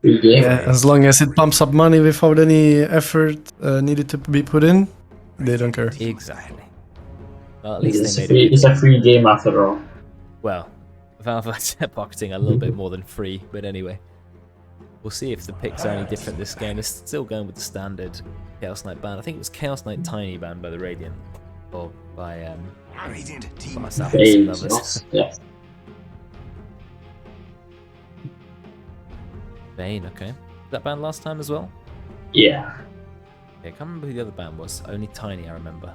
Free game. Yeah, as long as it pumps up money without any effort needed to be put in, they don't care. Exactly. Well, at least It's they made a good it's a game. free game after all. Well, Valve are pocketing a little bit more than free, but anyway. We'll see if the picks are any different this game. It's still going with the standard Chaos Knight ban. I think it was Chaos Knight Tiny banned by the Radiant. Or by myself and some others. Yeah. Bane, okay. Was that banned last time as well? Yeah. Yeah, I can't remember who the other ban was. Only Tiny, I remember.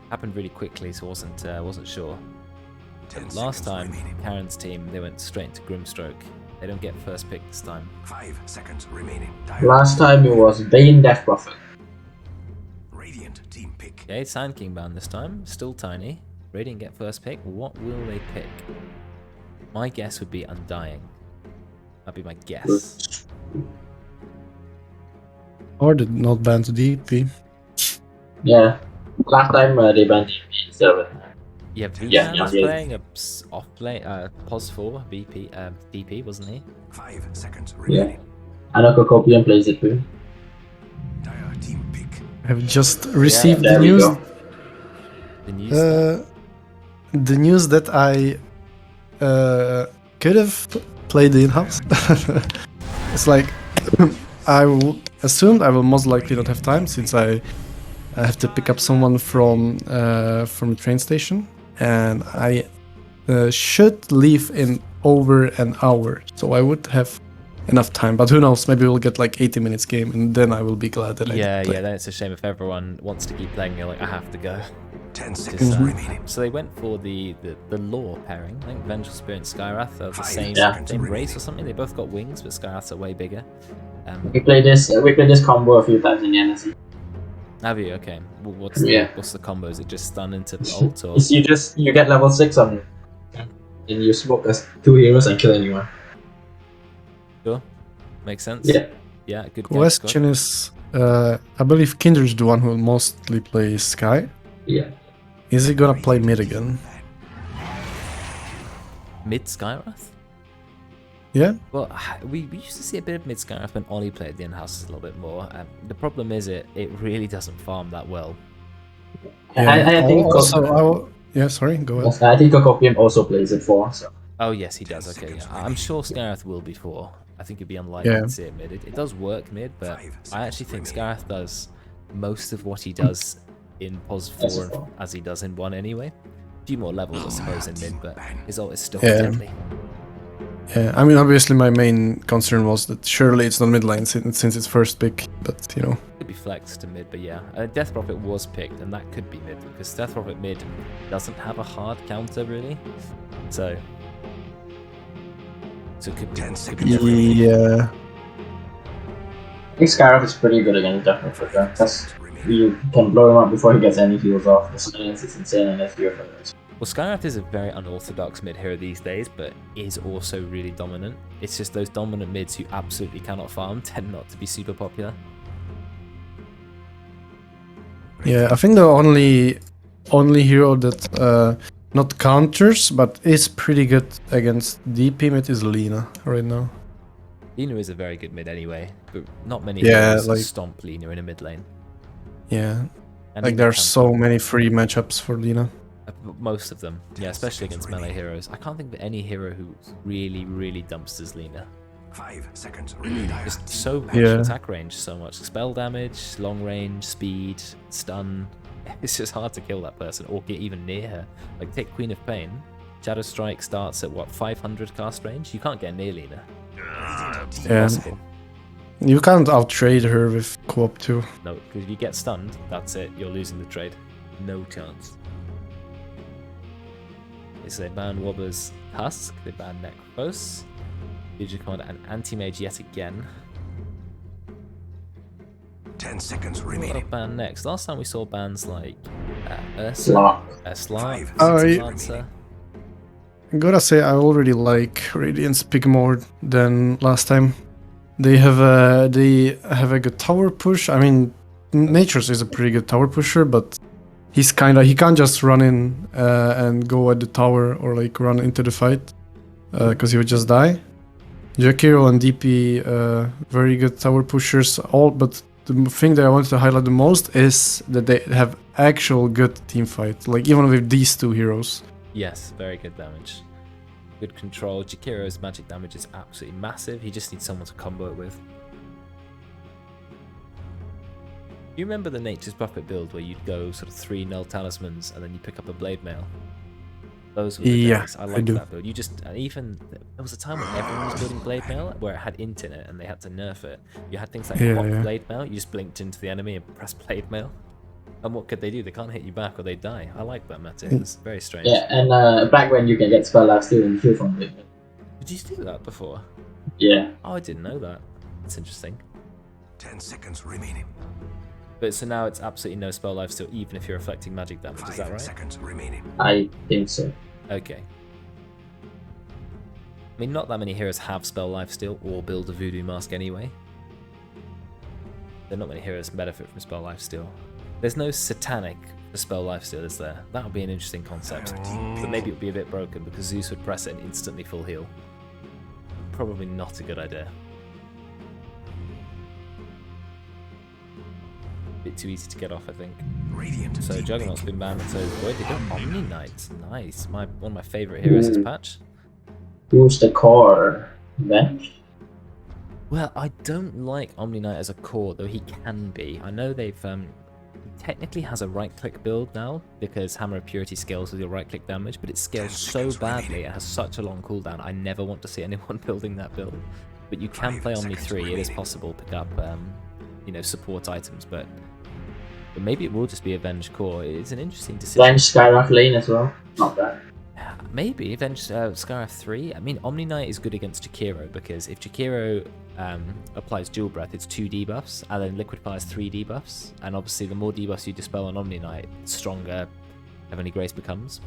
Happened really quickly, so wasn't sure. Last time, Karen's team, they went straight into Grimstroke. They don't get first pick this time. 5 seconds remaining. Last time it was Bane Death Prophet. Radiant team pick. Okay, Sand King bound this time. Still Tiny. Radiant get first pick. What will they pick? My guess would be Undying. That'd be my guess. Or did not ban to DP. Yeah. Last time they banned DP instead of it. Yeah, Vigan Yeah, was yeah. playing a off play, pos 4 VP, DP, wasn't he? 5 seconds Yeah. remaining. Anakokopian plays it too. Dire team pick. I have just received There the we news. go. The news. The news that I could have played the in-house. It's like assumed I will most likely not have time since I have to pick up someone from the train station, and I should leave in over an hour, so I would have enough time. But who knows? Maybe we'll get like 80 minutes game, and then I will be glad that I Yeah, did play. yeah. Then it's a shame if everyone wants to keep playing. You're like, I have to go. 10 Just, seconds remaining. so they went for the law pairing. I think Vengeful Spirit and Skyrath are the same Yeah. same race or something. They both got wings, but Skyraths are way bigger. We played this combo a few times in the NSC. Have you? Okay. Well, Yeah. what's the combo? Is it just stun into ult or? You get level 6 on, and you smoke as 2 heroes and kill anyone. Sure. Makes sense. Yeah. Yeah. Good. Question is, I believe Kinder's the one who mostly plays Sky. Yeah. Is he gonna play mid again? Mid Skyrath. Yeah. Well, we used to see a bit of mid Skyrath when Ollie played the in-house a little bit more. The problem is it really doesn't farm that well. I think yeah, sorry, go ahead. I think Kokopian also plays it for. So. Oh yes, he does. Okay, yeah. I'm sure Skyrath will be 4. I think it'd be unlikely Yeah. to see it mid. It does work mid, but I actually think Skyrath does most of what he does in pos 4 and as he does in 1 anyway. A few more levels, I suppose, in mid, but his ult is still Yeah. deadly. Yeah, I mean, obviously my main concern was that surely it's not mid lane since it's first pick, but you know. Could be flexed to mid, but yeah. Death Prophet was picked, and that could be mid, because Death Prophet mid doesn't have a hard counter, really. So it could be. 10 Could seconds be remaining. Yeah. I think Skyrath is pretty good against Death Prophet because you can blow him up before he gets any heals off. The silence is insane unless you're first. Well, Skyrath is a very unorthodox mid hero these days, but is also really dominant. It's just those dominant mids who absolutely cannot farm tend not to be super popular. Yeah, I think the only hero that not counters but is pretty good against DP mid is Lina right now. Lina is a very good mid anyway, but not many Yeah, heroes like- stomp Lina in a mid lane. Yeah, And like Lina there are can- so many free matchups for Lina. Most of them, yeah, especially against melee heroes. I can't think of any hero who really dumpsters Lina. 5 seconds remaining. Just so much Yeah. attack range, so much spell damage, long range, speed, stun. It's just hard to kill that person or get even near her. Like take Queen of Pain, Shadow Strike starts at what 500 cast range. You can't get near Lina. It's Yeah. impossible. You can't outtrade her with co-op too. No, because if you get stunned, that's it. You're losing the trade. No chance. So they ban Wobber's Husk, they ban Necros, Future Commander, and Anti-Mage yet again. 10 seconds What remaining. about ban next? Last time we saw bans like Ursa, Slark. Slark, Oh, City yeah. Lancer. I gotta say I already like Radiant's pick more than last time. They have a good tower push. I mean, Nature's is a pretty good tower pusher, but he can't just run in and go at the tower or like run into the fight because he would just die. Jakiro and DP, very good tower pushers. But the thing that I wanted to highlight the most is that they have actual good team fight. Like even with these two heroes. Yes, very good damage. Good control. Jakiro's magic damage is absolutely massive. He just needs someone to combo it with. You remember the Nature's Buffet build where you'd go sort of 3 null talismans and then you pick up a blade mail? Those were the days. I liked that build. You just, and even there was a time when everyone was building blade mail where it had int in it and they had to nerf it. You had things like blade mail. You just blinked into the enemy and pressed blade mail. And what could they do? They can't hit you back or they die. I like that meta. It's very strange. Yeah, and back when you can get spell life steal and heal from it. Did you do that before? Yeah. Oh, I didn't know that. That's interesting. 10 seconds remaining. But so now it's absolutely no spell life steal, even if you're reflecting magic damage. Is that 5 right? seconds remaining. I think so. Okay. I mean, not that many heroes have spell life steal or build a voodoo mask anyway. There are not many heroes benefit from spell life steal. There's no satanic for spell life steal, is there? That would be an interesting concept. But maybe it would be a bit broken because Zeus would press it and instantly full heal. Probably not a good idea. Bit too easy to get off, I think. Radiant So team Juggernaut's pick. been banned, and so is Void. They got Omni Knight. Nice. One of my favourite heroes this patch. Who's the core? Bench? Well, I don't like Omni Knight as a core, though he can be. I know they've he technically has a right-click build now because Hammer of Purity scales with your right-click damage, but it scales so badly. It has such a long cooldown. I never want to see anyone building that build. But you can play Omni 3. It is possible. Pick up you know, support items, but maybe it will just be Avenged core. It's an interesting decision. Bench Skywrath lane as well. Not bad. Maybe Avenged Scarif 3. I mean, Omni Knight is good against Jakiro because if Jakiro applies Dual Breath, it's 2 debuffs, and then Liquid Fire is 3 debuffs. And obviously, the more debuffs you dispel on Omni Knight, the stronger Heavenly Grace becomes.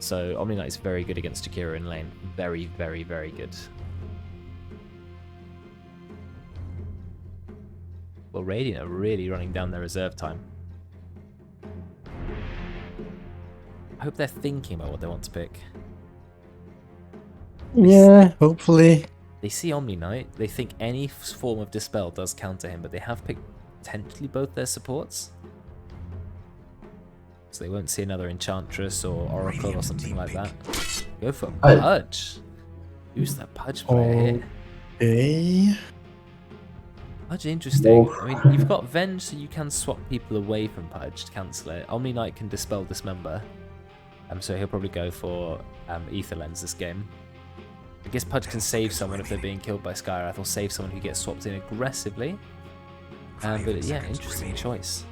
So Omni Knight is very good against Jakiro in lane. Very, very, very good. Well, Radiant are really running down their reserve time. I hope they're thinking about what they want to pick. Yeah, hopefully. They see Omni Knight, they think any form of Dispel does counter him, but they have picked potentially both their supports. So they won't see another Enchantress or Oracle or something like that. Go for Pudge. Who's that Pudge player here? Okay. Pudge interesting. I mean, you've got Venge, so you can swap people away from Pudge to cancel it. Omni Knight can Dispel Dismember. So he'll probably go for Ether Lens this game. I guess Pudge can save someone if they're being killed by Skywrath, or save someone who gets swapped in aggressively. But yeah, interesting choice.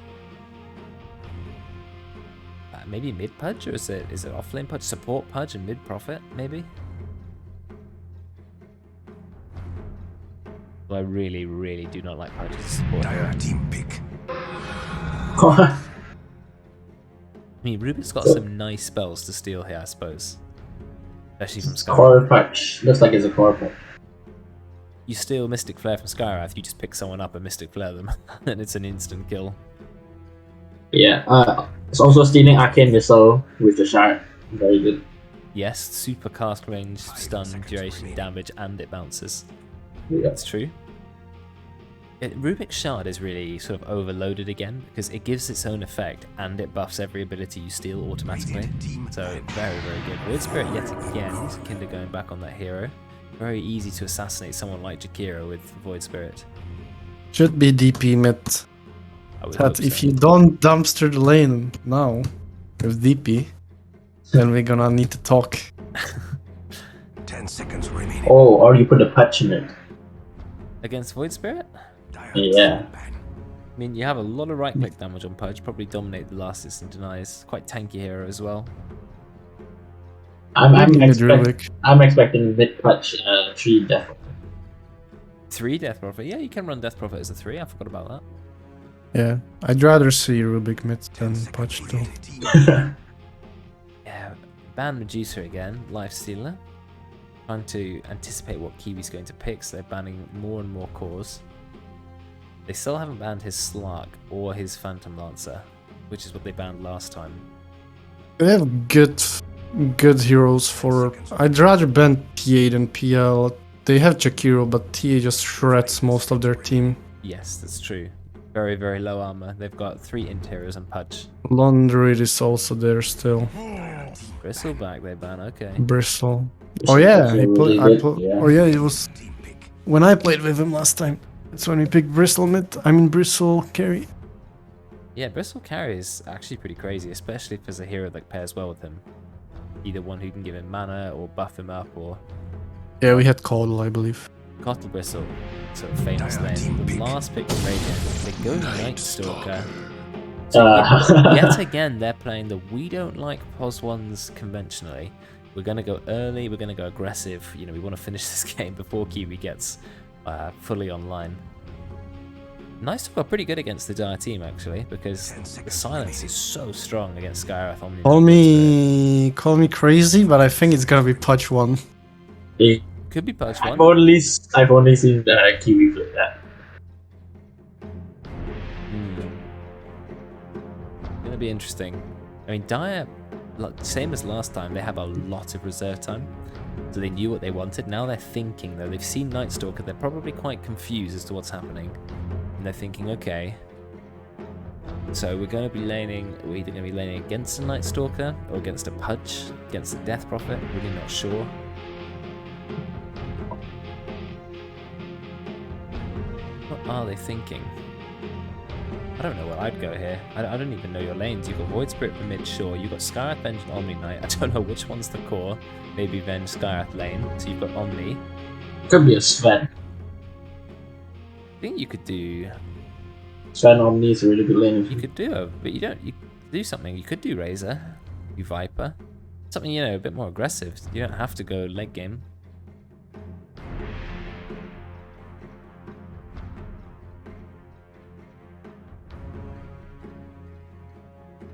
Maybe mid Pudge, or is it offlane Pudge? Support Pudge and mid Prophet, maybe? Well, I really, really do not like Pudge as a support hero. Dire team pick. I mean, Rubik's got some nice spells to steal here, I suppose. Especially from Skywrath. Core patch. Looks like it's a core patch. You steal Mystic Flare from Skywrath, you just pick someone up and Mystic Flare them, and it's an instant kill. Yeah, it's also stealing Arcane Missile with the Shard. Very good. Yes, super cast range, stun, duration, damage, and it bounces. Yeah. That's true. Rubik's Shard is really sort of overloaded again because it gives its own effect and it buffs every ability you steal automatically. So very, very good. Void Spirit yet again. Kinder going back on that hero. Very easy to assassinate someone like Jakiro with Void Spirit. Should be DP mid. I would That hope if so. you don't dumpster the lane now with DP, then we're gonna need to talk. 10 seconds remaining. Oh, or you put a patch in it. Against Void Spirit? Dire Yeah. team ban. I mean, you have a lot of right-click damage on Pudge. Probably dominate the last instant denies. Quite tanky hero as well. I'm expecting mid patch 3 death. 3 Death Prophet. Yeah, you can run Death Prophet as a 3. I forgot about that. Yeah, I'd rather see Rubik mid than Pudge though. Yeah, ban Medusa again. Life Stealer. Trying to anticipate what Kiwi's going to pick, so they're banning more and more cores. They still haven't banned his Slark or his Phantom Lancer, which is what they banned last time. They have good good heroes for... I'd rather ban TA than PL. They have Jakiro, but TA just shreds most of their team. Yes, that's true. Very, very low armor. They've got 3 int heroes and Pudge. Laundry is also there still. Bristleback they ban, okay. Bristle. Oh yeah, he Really good, yeah. Oh yeah, it was when I played with him last time. That's when we picked Bristle mid. I mean Bristle carry. Yeah, Bristle carry is actually pretty crazy, especially if there's a hero that pairs well with him. Either one who can give him mana or buff him up, or Yeah, we had Caudle, I believe. Cottle Bristle, sort of famous lane. The last pick from Radiant, they go Night Stalker. So yet again, they're playing the we don't like POS ones conventionally. We're going to go early, we're going to go aggressive. You know, we want to finish this game before Kiwi gets fully online. Nice Stalker are pretty good against the Dire team, actually, because the silence is so strong against Skywrath Omni. Call me crazy, but I think it's gonna be Pudge 1. Could be Pudge 1. I've only seen Kiwi play that. Gonna be interesting. I mean, Dire, same as last time, they have a lot of reserve time, so they knew what they wanted. Now they're thinking, though. They've seen Night Stalker, they're probably quite confused as to what's happening. And they're thinking, okay, so we're going to be laning, we're either going to be laning against a Night Stalker or against a Pudge, against a Death Prophet, really not sure. What are they thinking? I don't know what I'd go here. I don't even know your lanes. You've got Void Spirit for mid, sure. You've got Skywrath, Venge, and Omni Knight. I don't know which one's the core. Maybe Venge, Skywrath lane. So you've got Omni. Could be a Sven. I think you could do... Sven Omni is a really good lane. You could do it, but you don't... You could do something. You could do Razor. You Viper. Something, you know, a bit more aggressive. You don't have to go late game.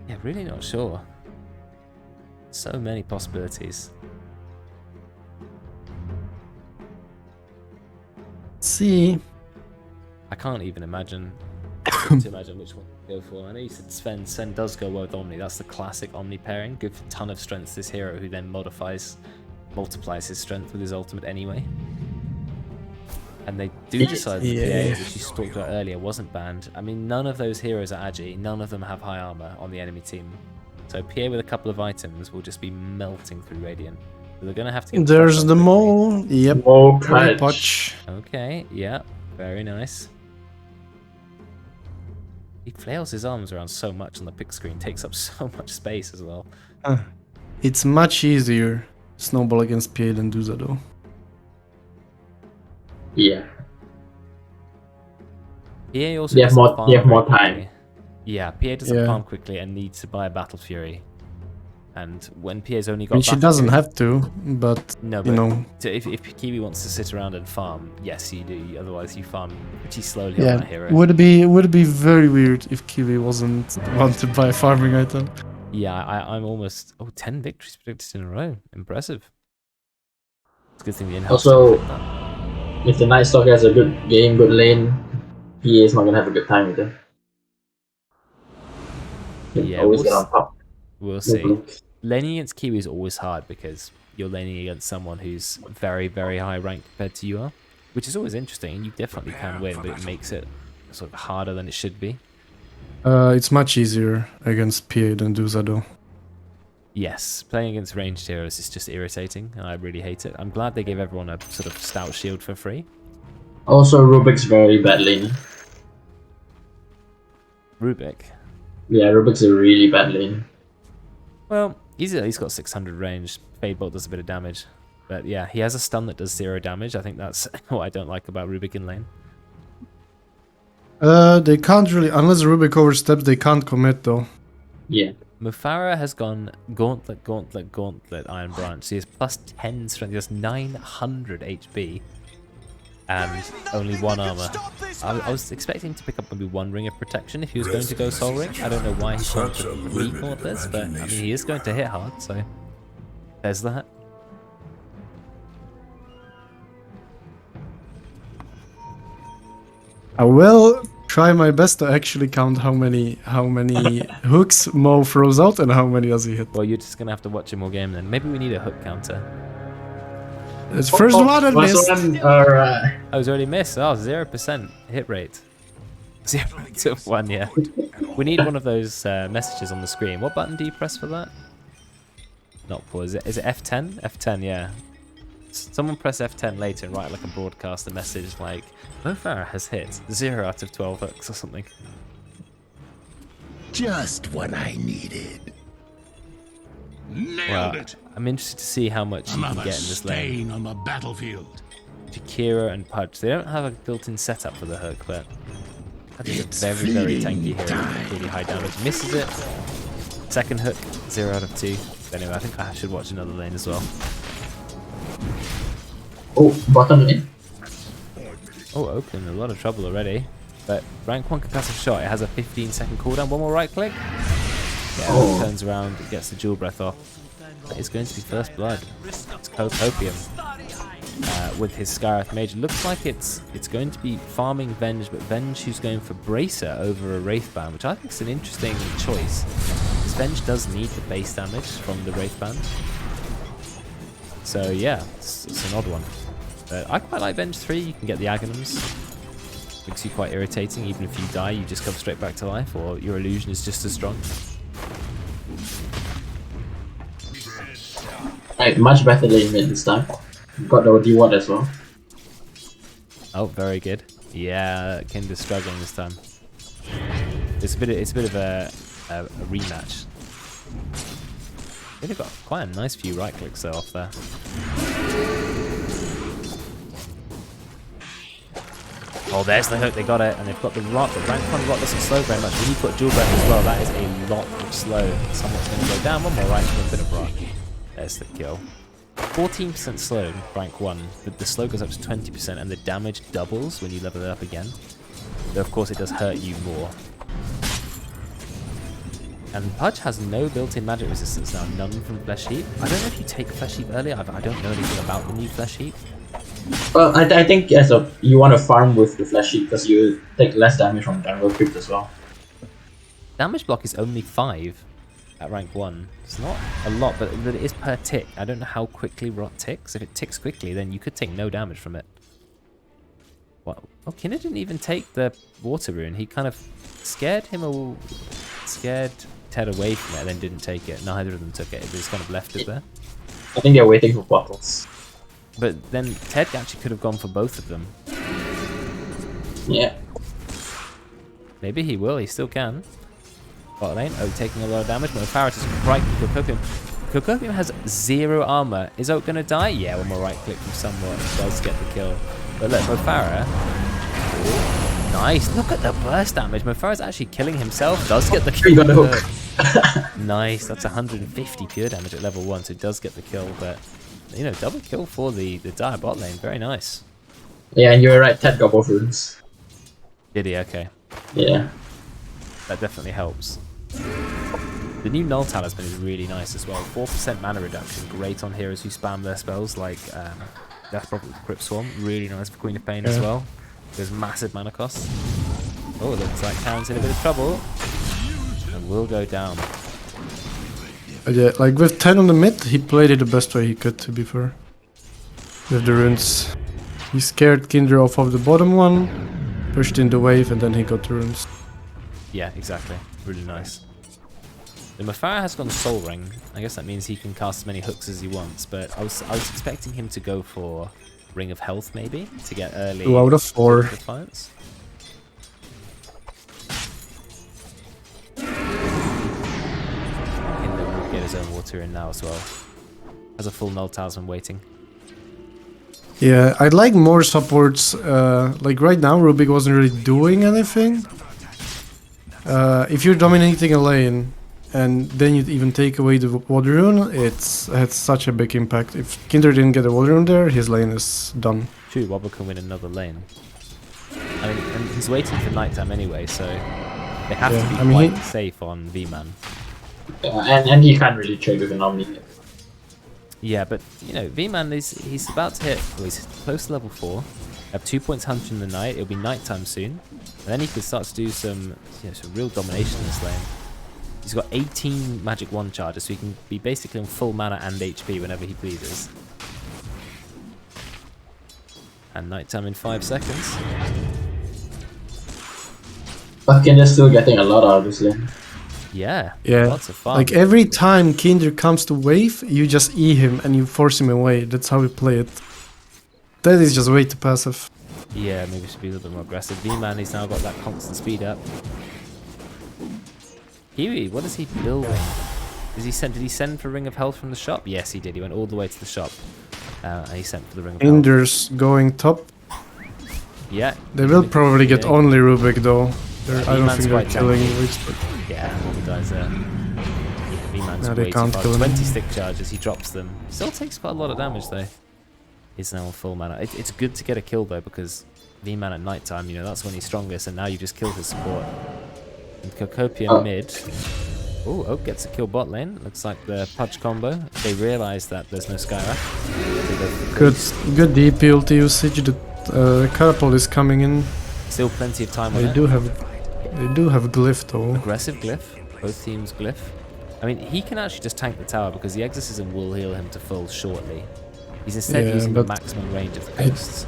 Yeah, really not sure. So many possibilities. See. I can't even imagine to imagine which one to go for. I know you said Sven. Sven does go well with Omni. That's the classic Omni pairing. Gives a ton of strength to this hero, who then multiplies his strength with his ultimate anyway. And they do decide that PA, which you talked about earlier, wasn't banned. I mean, none of those heroes are agi. None of them have high armor on the enemy team. So PA with a couple of items will just be melting through Radiant. So they're going to have to get... There's the mole. Yep. Mole Pudge. Okay, yeah. Very nice. He flails his arms around so much on the pick screen. Takes up so much space as well. It's much easier snowball against PA than Duza, though. Yeah. PA also you have more time. Yeah, PA doesn't farm quickly and needs to buy a Battle Fury. And when PA's only got... I mean, she doesn't have to, but, no, but you know... If Kiwi wants to sit around and farm, yes, you do. Otherwise, you farm pretty slowly on that hero. Would it be very weird if Kiwi wasn't the one to buy a farming item. Yeah, I'm almost... Oh, 10 victories predicted in a row. Impressive. It's a good thing the Inhouse... Also, if the Night Stalker has a good game, good lane, PA is not gonna have a good time either. Yeah, always get on top. We'll see. Laning against Kiwi is always hard because you're laning against someone who's very, very high rank compared to you are, which is always interesting. You definitely can win, but it makes it sort of harder than it should be. It's much easier against PA than Duza, though. Yes, playing against ranged heroes is just irritating, and I really hate it. I'm glad they gave everyone a sort of stout shield for free. Also, Rubik's very bad lane. Rubik? Yeah, Rubik's a really bad lane. Well, he's got 600 range. Fadebolt does a bit of damage. But yeah, he has a stun that does 0 damage. I think that's what I don't like about Rubik in lane. They can't really... Unless Rubik oversteps, they can't commit, though. Yeah. Mufara has gone Gauntlet, Gauntlet, Gauntlet, Iron Branch. He has plus 10 strength. He has 900 HP. And only 1 armor. I was expecting to pick up maybe 1 ring of protection if he was going to go Soul Ring. I don't know why he's going to re-gaunt this, but I mean, he is going to hit hard, so there's that. I will try my best to actually count how many hooks Mo throws out and how many does he hit. Well, you're just gonna have to watch a more game then. Maybe we need a hook counter. It's first one and missed. Alright. Oh, it's already missed. Oh, 0% hit rate. 0 to 1, yeah. We need one of those messages on the screen. What button do you press for that? Not pause. Is it F10? F10, yeah. Someone press F10 later and write like a broadcaster message like, Mo Farah has hit 0 out of 12 hooks or something. Just what I needed. Well, I'm interested to see how much you can get in this lane. On the battlefield. Jakira and Pudge, they don't have a built-in setup for the hook, but I think it's very, very tanky here. Really high damage. Misses it. Second hook, 0 out of 2. But anyway, I think I should watch another lane as well. Oh, bottom lane. Oh, Oakland in a lot of trouble already. But rank 1 concussive shot, it has a 15-second cooldown. One more right click. Yeah, turns around, gets the jewel breath off. It's going to be first blood. It's Copium with his Scarif Mage. Looks like it's going to be farming Venge, but Venge who's going for Bracer over a Wraith Band, which I think is an interesting choice. Because Venge does need the base damage from the Wraith Band. So yeah, it's an odd one. But I quite like Venge 3. You can get the Aghanims. Makes you quite irritating. Even if you die, you just come straight back to life, or your illusion is just as strong. Right, much better lane mid this time. Got the D1 as well. Oh, very good. Yeah, Kinder's struggling this time. It's a bit of a rematch. They've got quite a nice few right clicks though off there. Oh, there's the hook. They got it, and they've got the rot. But rank 1 rot doesn't slow very much. When you put dual breath as well, that is a lot of slow. Someone's going to go down. One more right click, bit of rot. There's the kill. 14% slow in rank 1, but the slow goes up to 20% and the damage doubles when you level it up again. Though of course it does hurt you more. And Pudge has no built-in magic resistance now, none from Flesh Heap. I don't know if you take Flesh Heap earlier, I don't know anything about the new Flesh Heap. Well, I think you want to farm with the Flesh Heap because you take less damage from jungle creep as well. Damage block is only 5 at rank 1. It's not a lot, but it is per tick. I don't know how quickly rot ticks. If it ticks quickly, then you could take no damage from it. Well, Kinder didn't even take the water rune. He kind of scared Ted away from it and then didn't take it. Neither of them took it. They just kind of left it there. I think they're waiting for bottles. But then Ted actually could have gone for both of them. Yeah. Maybe he will. He still can. Bot lane. Oh, taking a lot of damage. Mo Farah is right. Cocopium. Cocopium has 0 armor. Is Oak gonna die? Yeah, one more right click from somewhat. Does get the kill. But look, Mo Farah. Nice. Look at the burst damage. Mo Farah's actually killing himself. Does get the kill. He got the hook. Nice. That's 150 pure damage at level 1. So it does get the kill. But, you know, double kill for the dire bot lane. Very nice. Yeah, and you're right. Ted got both runes. Did he? Okay. Yeah. That definitely helps. The new Null Talisman is really nice as well. 4% mana reduction, great on heroes who spam their spells like Death Prophet Crypt Swarm. Really nice for Queen of Pain as well. There's massive mana costs. Oh, it looks like Karen's in a bit of trouble. And will go down. Yeah, like with 10 on the mid, he played it the best way he could, to be fair. With the runes. He scared Kinder off of the bottom one, pushed in the wave, and then he got the runes. Yeah, exactly. Really nice. The Mo Farah has gone Soul Ring. I guess that means he can cast as many hooks as he wants, but I was expecting him to go for Ring of Health maybe to get early 2 out of 4. defiance. Kinder will get his own water in now as well. Has a full Null Talisman waiting. Yeah, I'd like more supports. Like right now, Rubik wasn't really doing anything. If you're dominating a lane and then you even take away the water rune, it's had such a big impact. If Kinder didn't get a water rune there, his lane is done. True, Wobble can win another lane. I mean, and he's waiting for nighttime anyway, so they have to be quite safe on V-Man. And he can't really trade with an Omni. Yeah, but you know, V-Man he's about to hit. Well, he's close to level 4. Have 2 points hunter in the night. It'll be nighttime soon, and then he could start to do some, some real domination in this lane. He's got 18 magic 1 charges, so he can be basically on full mana and HP whenever he pleases. And nighttime in 5 seconds. But Kinder's still getting a lot out of this lane. Yeah, Yeah, lots of fun. like every time Kinder comes to wave, you just E him and you force him away. That's how we play it. That is just way too passive. Yeah, maybe we should be a little bit more aggressive. V-Man, he's now got that constant speed up. Kiwi, what is he building? Did he send for Ring of Health from the shop? Yes, he did. He went all the way to the shop. And he sent for the Ring of Health. Kinder's going top. Yeah. They will probably get Yeah. only Rubik though. I don't V-Man's think they're quite killing tanky. Rubik, but Yeah, all the guys there. Yeah, V-Man's No, they way too can't far. kill him. 20 stick charges, he drops them. Still takes quite a lot of damage though. He's now on full mana. It's good to get a kill though, because V-Man at night time, that's when he's strongest, and now you just killed his support. And Kokopian mid. Oh, Oak gets a kill bot lane. Looks like the Pudge combo. They realise that there's no Skywrath. good DP ulti usage. The catapult is coming in. Still plenty of time on They it. do have glyph though. Aggressive glyph. Both teams glyph. I mean, he can actually just tank the tower because the exorcism will heal him to full shortly. He's instead Yeah, using the but maximum range of the ghosts.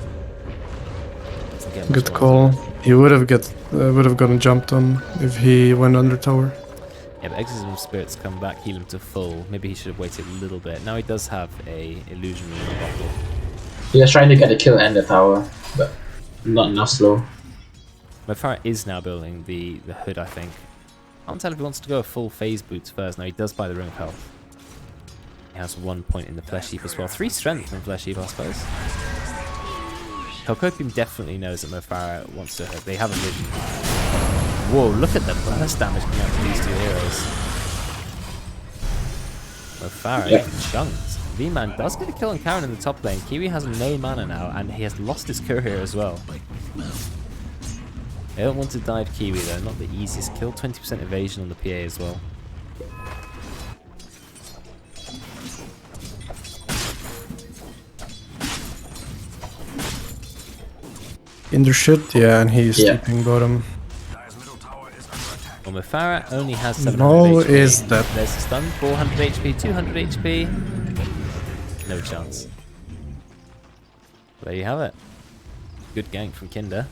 Good call. He would have gotten jumped on if he went under tower. Yeah, but Exorcism Spirits come back, heal him to full. Maybe he should have waited a little bit. Now he does have a illusion in the bottle. He was trying to get a kill and the tower, but not enough slow. Mofara is now building the hood, I think. I can't tell if he wants to go full phase boots first. No, he does buy the Ring of Health. He has 1 point in the Flesh Heap as well. 3 strength in Flesh Heap, I suppose. Kokopium definitely knows that Mofara wants to hood. They have a vision. Whoa, look at the burst damage coming out from these two heroes. Mofara getting chunked. V-Man does get a kill on Karen in the top lane. Kiwi has no mana now, and he has lost his courier as well. They don't want to dive Kiwi though, not the easiest kill. 20% evasion on the PA as well. In the shit, yeah, and he's sleeping bottom. Well, Mofara only has 700 No, HP. is that? There's a stun, 400 HP, 200 HP. No chance. There you have it. Good gank from Kinder.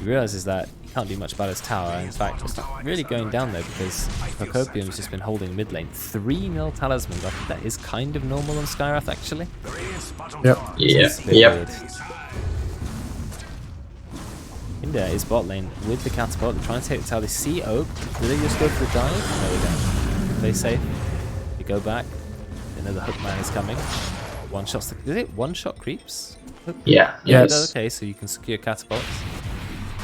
He realizes that he can't do much about his tower. In fact, it's not really going down there because Kokopium's just been holding mid lane. 3-0 talismans. I think that is kind of normal on Skywrath actually. Yep. Yeah. It's a bit Yep. weird. Kinder is bot lane with the catapult. They're trying to take the tower. They see Oak. Do they just go for the dive? No, they don't. They safe. They go back. They know the hookman is coming. One shots. Did it one shot creeps? Yeah. Yeah, Yes. okay, so you can secure catapults.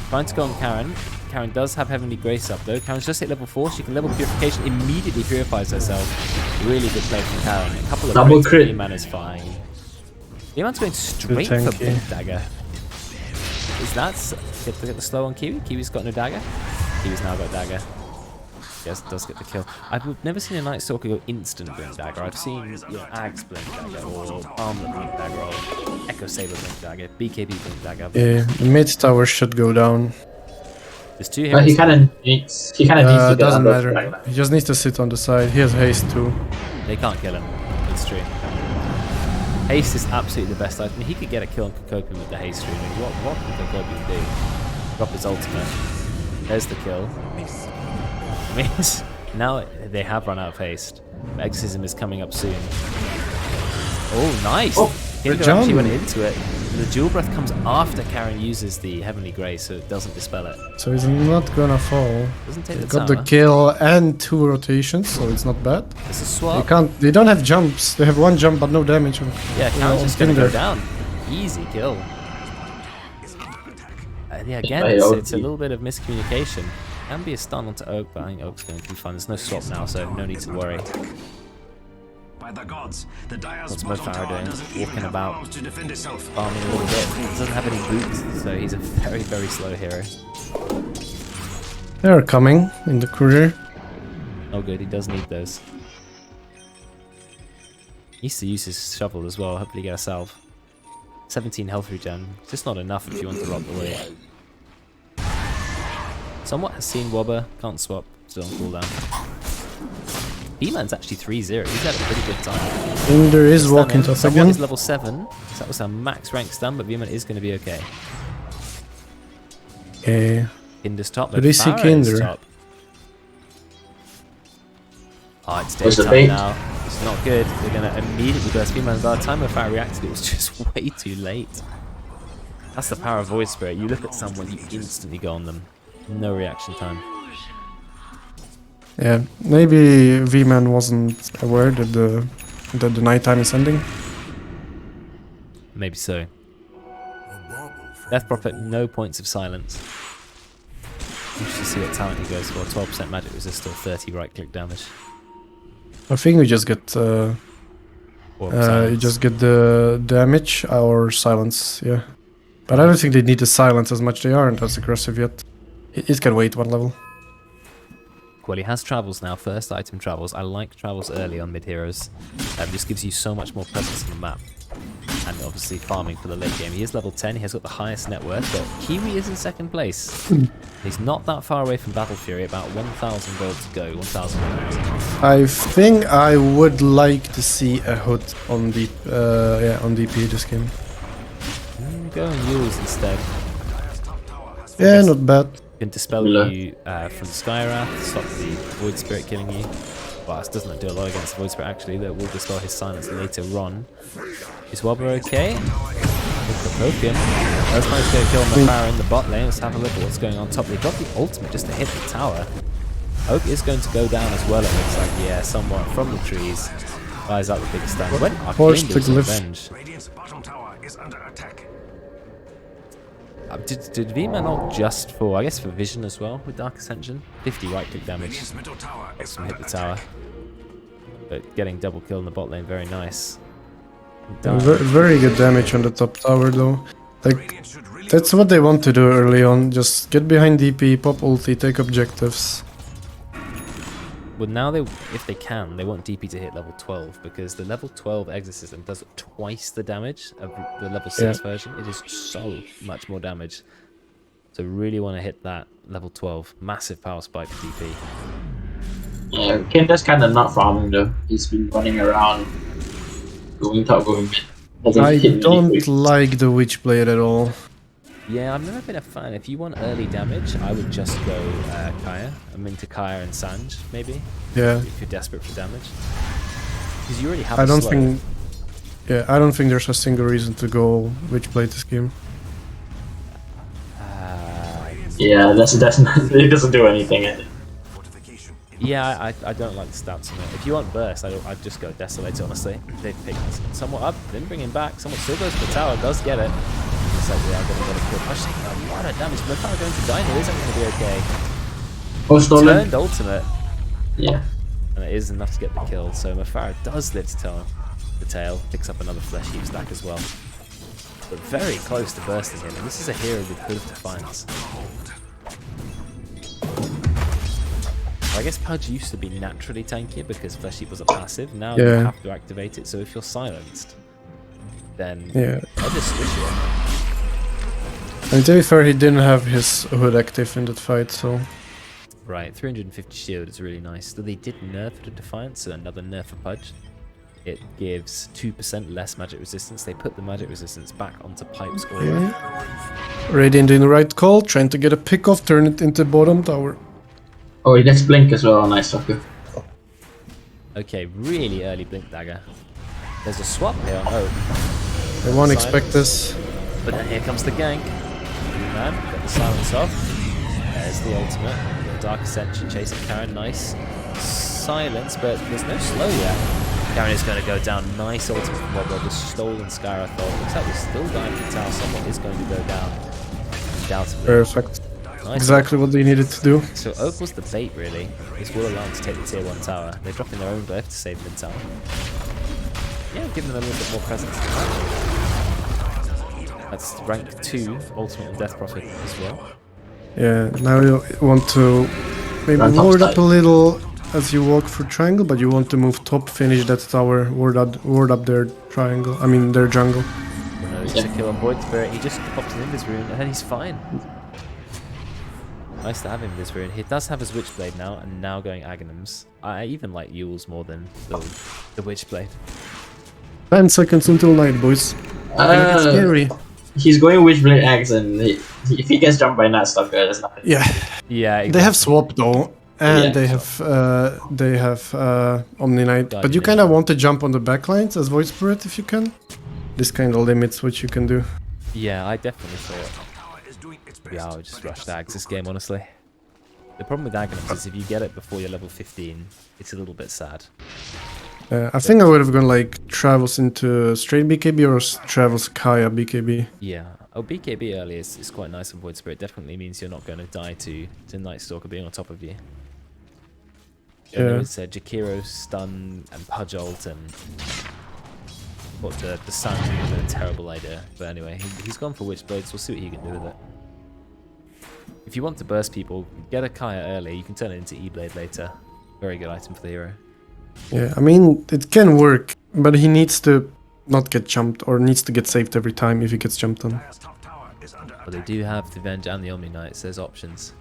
Trying to go on Karen. Karen does have Heavenly Grace up though. Karen's just hit level 4. She can level Purification, immediately purifies herself. Really good play from Karen. A couple of Double crits, crit. E-Man is fine. E-Man's going straight for tanky. Blink Dagger. Is that... Get the slow on Kiwi? Kiwi's got no dagger. Kiwi's now got dagger. Yes, does get the kill. I've never seen a Night Stalker go instant Blink Dagger. I've seen Ag's Blink Dagger, or Armlet Blink Dagger, or Echo Saber Blink Dagger, BKB Blink Dagger. Yeah, the mid tower should go down. There's 2 But heroes. he kind of needs. He kind of needs to get Doesn't under matter. He just needs to sit on the side. He has haste too. They can't kill him. It's true. Haste is absolutely the best item. He could get a kill on Kokopium with the haste rune. I mean, what can Kokopium do? Drop his ultimate. There's the kill. I mean, now they have run out of haste. But Exorcism is coming up soon. Oh, nice! Kinder jump. actually went into it. The Jewel Breath comes after Karen uses the Heavenly Grace, so it doesn't dispel it. So he's not gonna fall. Doesn't take He the got tower. the kill and 2 rotations, so it's not bad. It's a They swap. can't. They don't have jumps. They have 1 jump but no damage. Yeah, Karen's on just gonna go Kinder. down. Easy kill. Yeah, again, By it's a OT. little bit of miscommunication. Can be a stun onto Oak, but I think Oak's going to be fine. There's no swap now, so no need to worry. By the gods, the Dire's What's bottom Mofara tower doing? doesn't even Walking have about. arms to defend itself. Farming a little bit. He doesn't have any boots, so he's a very, very slow hero. They're coming in the courier. Oh good, he does need those. He needs to use his shovel as well, hopefully get a salve. 17 health regen. It's just not enough if you want to rock the way. Somewhat has seen Wobber, can't swap, still on cooldown. B-Man's actually 3-0, he's had a pretty good time. And there is walking top Someone again. is level 7, so that was a max rank stun, but V-Man is going to be okay. Okay. Kinder's top, Did he see Farah is Kinder? top. Oh, it's Where's the daytime bait? now. It's not good. They're going to immediately burst V-Man. By the time Farah reacted, it was just way too late. That's the power of Void Spirit. You look at someone, you instantly go on them. No reaction time. Yeah, maybe V-Man wasn't aware that the nighttime is ending. Maybe so. Death Prophet, no points of silence. Interesting to see what talent he goes for. 12% magic resist or 30 right click damage. I think we just get Or you silence. just get the damage or silence, yeah. But I don't think they need the silence as much. They aren't as aggressive yet. It can wait one level. Well, he has travels now. First item travels. I like travels early on mid heroes. Just gives you so much more presence on the map. And obviously farming for the late game. He is level 10. He has got the highest net worth. But Kiwi is in second place. He's not that far away from Battle Fury. About 1,000 gold to go. 1,000 gold. I think I would like to see a hood on the on DP this game. Go and use instead. Yeah, not bad. Can dispel you from Skywrath, stop the Void Spirit killing you. Well, this doesn't do a lot against the Void Spirit actually, that will dispel his silence later on. Is Wobber okay? Broken. That's nice to get a kill on the Farah in the bot lane. Let's have a look at what's going on top. They got the ultimate just to hit the tower. Oak is going to go down as well, it looks like. Yeah, somewhat from the trees. Buys out the big stand. When Forced Arcane the does glyph. revenge. Radiant's bottom tower is under attack. Did V-Man ult just for, I guess for vision as well with Dark Ascension? 50 right click damage. Radiant's middle tower is Some under hit the tower. attack. But getting double kill in the bot lane, very nice. Very good damage on the top tower though. Like, Radiant should really that's what they want to do early on. Just get behind DP, pop ulti, take objectives. Well, now if they can, they want DP to hit level 12 because the level 12 exorcism does twice the damage of the level 6 version. It is so much more damage. So really want to hit that level 12. Massive power spike for DP. Yeah, Kinder's kind of not farming though. He's been running around, going top, going mid. Hasn't I hit don't really quick. like the Witch Blade at all. Yeah, I've never been a fan. If you want early damage, I would just go Kaya. I'm into Kaya and Sanj, maybe, Yeah, if you're desperate for damage. Because you already have I a don't slow. think. Yeah, I don't think there's a single reason to go Witch Blade this game. Yeah, that's definitely it doesn't do anything. fortification. Yeah, I don't like the stats on it. If you want burst, I'd just go Desolate, honestly. They've picked somewhat up, then bring him back. Someone still goes to the tower, does get it. It's like, yeah, I'm gonna get a kill. Pushing a lot of damage. Mafara going to die here. Is that going to be okay? Oh, stolen. Turned ultimate, Yeah. and it is enough to get the kill. So Mafara does live to tell the tail. Picks up another flesh heap stack as well. But very close to bursting him. And this is a hero with good defiance. I guess Pudge used to be naturally tankier because Flesh Heap was a passive. Now you Yeah. have to activate it, so if you're silenced, then Yeah. I just switch it. And to be fair, he didn't have his hood active in that fight, so. Right, 350 shield is really nice. So they did nerf the Defiance, so another nerf for Pudge. It gives 2% less magic resistance. They put the magic resistance back onto Pipe's aura. Radiant doing the right call, trying to get a pick off, turn it into bottom tower. Oh, he gets blink as well. Nice fucker. Okay, really early Blink Dagger. There's a swap here on Oak. I won't expect this. But then here comes the gank. Man, got the silence off. There's the ultimate. The Dark Ascension chasing Karen, nice. Silence, but there's no slow yet. Karen is going to go down. Nice ultimate from Wobber. The stolen Skyrath ult. Looks like we're still dying for tower. Someone is going to go down. Undoubtedly. Perfect. Nice. Exactly what they needed to do. So Oak was the bait, really. This will allow them to take the tier 1 tower. They're dropping their own glyph to save mid tower. Yeah, giving them a little bit more presence. That's rank 2, Ultimate and Death Prophet as well. Yeah, now you want to maybe Run top ward up side. a little as you walk through triangle, but you want to move top, finish that tower, ward up their triangle. I mean their jungle. No, It's just a kill on Void Spirit. He just pops an Invis Rune and then he's fine. Nice to have him this rune. He does have his Witchblade now, and now going Aghanims. I even like Yule's more than the Witchblade. 10 seconds until night, boys. It's scary. He's going Witchblade Axe, and if he gets jumped by Nat Stalker, there's nothing. Yeah. Yeah, exactly. They have swap though, and Yeah. they have Omni Knight. But you kind of want to jump on the backlines as Void Spirit if you can. This kind of limits what you can do. Yeah, I definitely thought. Yeah, I would just rush the Aghs this game, honestly. The problem with Aghanims is if you get it before you're level 15, it's a little bit sad. I think I would have gone like Travels into straight BKB or Travels Kaya BKB. Yeah. Oh, BKB early is quite nice on Void Spirit. Definitely means you're not going to die to Night Stalker being on top of you. Yeah. There is Jakiro stun and Pudge ult and what the Sun is a terrible idea. But anyway, he's gone for Witchblades. We'll see what he can do with it. If you want to burst people, get a Kaya early. You can turn it into E-Blade later. Very good item for the hero. Yeah, I mean, it can work, but he needs to not get jumped or needs to get saved every time if he gets jumped on. But they do have the Venge and the Omni Knights. There's options.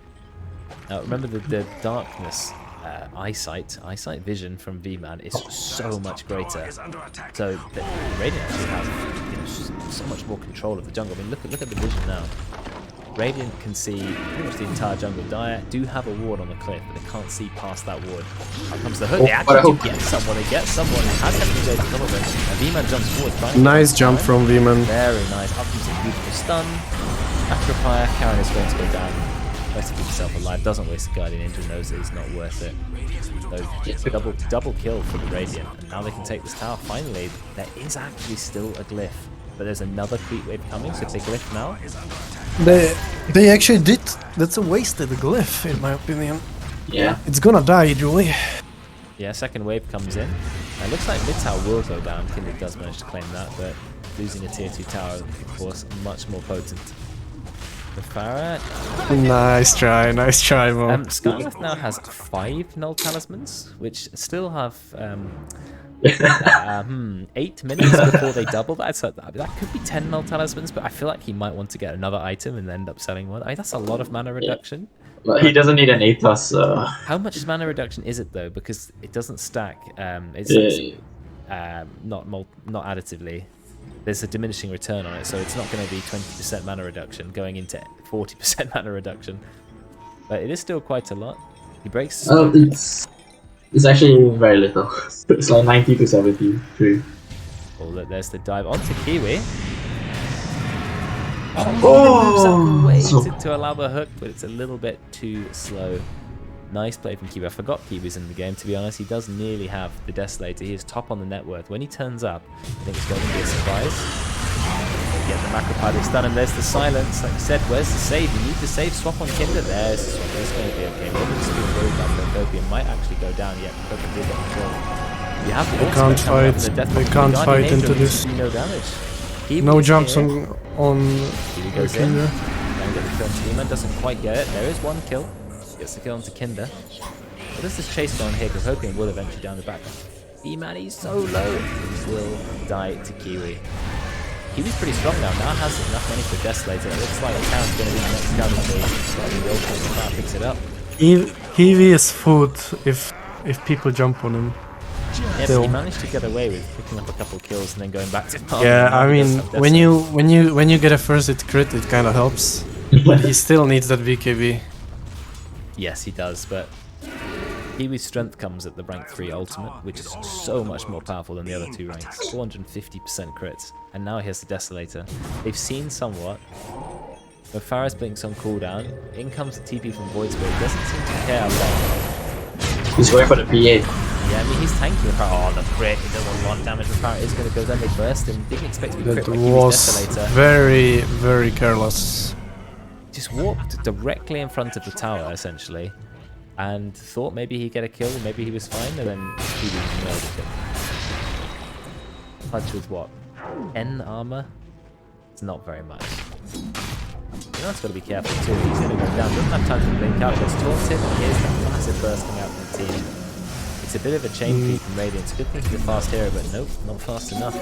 Now remember the Darkness eyesight vision from V-Man is so much greater. So the Radiant actually have so much more control of the jungle. I mean, look at the vision now. Radiant can see pretty much the entire jungle. Dire do have a ward on the cliff, but they can't see past that ward. Out comes the hook. They actually do get someone. They get someone. It has definitely go to cover them. And V-Man jumps forward. Nice jump from V-Man. Very nice. Up comes a beautiful stun. After a fire, Karen is going to go down. Tries to keep himself alive. Doesn't waste a Guardian Angel. Knows that it's not worth it. So double kill for the Radiant. And now they can take this tower. Finally, there is actually still a glyph. But there's another creep wave coming, so if they glyph now. They actually did. That's a wasted glyph, in my opinion. Yeah. It's gonna die, Julie. Yeah, second wave comes in. It looks like mid tower will go down. Kindred does manage to claim that, but losing a tier 2 tower, of course, much more potent. The Farah. Nice try, Mo. Scarlet now has 5 null talismans, which still have 8 minutes before they double that. So that could be 10 null talismans, but I feel like he might want to get another item and end up selling one. I mean, that's a lot of mana reduction. But he doesn't need an Atos. How much mana reduction is it though? Because it doesn't stack. It's not additively. There's a diminishing return on it, so it's not going to be 20% mana reduction going into 40% mana reduction. But it is still quite a lot. He breaks. It's actually very little. It's like 90 to 73. Oh, look, there's the dive onto Kiwi. Oh! Waited to allow the hook, but it's a little bit too slow. Nice play from Kiwi. I forgot Kiwi's in the game, to be honest. He does nearly have the Desolator. He is top on the net worth. When he turns up, I think it's going to be a surprise. They get the Macropile stun, and there's the silence. Like I said, where's the save? You need to save. Swap on Kinder. There's the swap. It's going to be okay. Roman's doing very bad for Copium. Might actually go down yet. Copium did get control. You have the can't fight. They can't fight into this. No damage. No jumps on Kiwi goes in. Don't get the kill on Steeman. Doesn't quite get it. There is one kill. Gets the kill onto Kinder. What does this chase go on here? Because Hopium will eventually down the back. E-Man, he's so low. He will die to Kiwi. Kiwi's pretty strong now. Now has enough money for Desolator. It looks like Karen's going to be the next casualty. The ultimate picks it up. Kiwi is food if people jump on him. Yeah, but he managed to get away with picking up a couple kills and then going back to farm. Yeah, I mean, when you get a first hit crit, it kind of helps. But he still needs that BKB. Yes, he does, but Kiwi's strength comes at the rank 3 ultimate, which is so much more powerful than the other 2 ranks. 450% crits, and now he has the Desolator. They've seen somewhat. But Farah's blinks on cooldown. In comes the TP from Void Spirit. Doesn't seem to care a lot. He's going for the PA. Yeah, I mean, he's tanking the Farah. Oh, the crit. He doesn't want damage. The Farah is going to go down. They burst and didn't expect to be crit That by Kiwi's was Desolator. very, very careless. Just walked directly in front of the tower, essentially, and thought maybe he'd get a kill, maybe he was fine, and then Kiwi murdered him. Punch with what? 10 armor? It's not very much. You know, it's got to be careful too. He's going to go down. Doesn't have time to blink out. Gets taunted, and here's that massive burst coming out from the team. It's a bit of a chain feed from Radiant. It's a good thing he's a fast hero, but nope, not fast enough.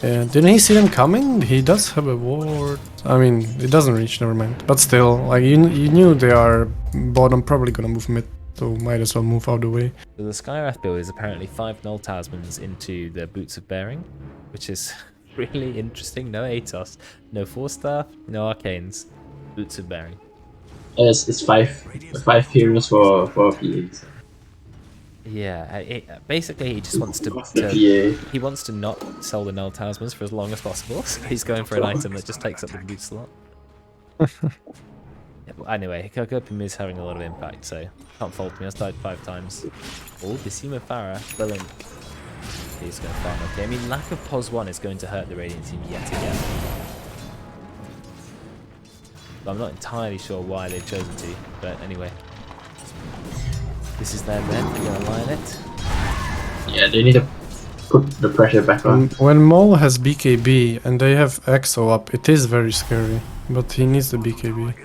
Yeah, didn't he see them coming? He does have a ward. I mean, it doesn't reach, never mind. But still, like you knew they are bottom, probably gonna move mid, so might as well move out of the way. So the Skywrath build is apparently 5 Null Talismans into the Boots of Bearing, which is really interesting. No Atos, no Force Staff, no Arcanes. Boots of Bearing. It's five heroes for PAs. Yeah, basically he just wants he wants to not sell the Null Talismans for as long as possible, so he's going for an item that just takes up the boot slot. Yeah, well, anyway, Kokopim is having a lot of impact, so can't fault me. I've died 5 times. Oh, Bisima Farah, brilliant. He's going to farm okay. I mean, lack of POS 1 is going to hurt the Radiant team yet again. But I'm not entirely sure why they've chosen to, but anyway. This is their red, they're going to line it. Yeah, they need to put the pressure back on. When Mole has BKB and they have EXO up, it is very scary. But he needs the BKB.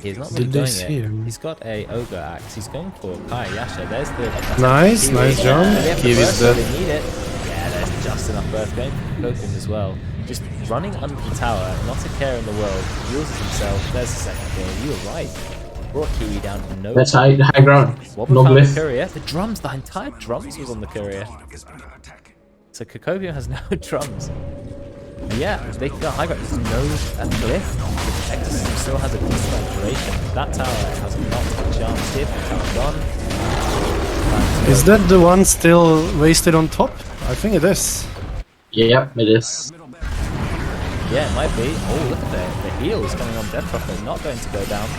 He's not really Did they doing see it. him? He's got a Ogre Axe. He's going for Kai Yasha. There's the... Nice, Kiwi. nice jump. They have the Kiwi's burst, so dead. they need it. Yeah, there's just enough burst going for Kokum as well. Just running under the tower, not a care in the world. Uses himself. There's the second kill. You were right. Brought Kiwi down to no... That's high ground. Wobble No found the glyph. courier. The drums, the entire drums was on the courier. So Kokovium has no drums. Yeah, they got high ground. There's no glyph. The Exorcism still has a decent duration. That tower has not a chance here. The tower gone. Is that the one still wasted on top? I think it is. Yeah, it is. Yeah, it might be. Oh, look at the heal is coming on Death Prophet. Not going to go down.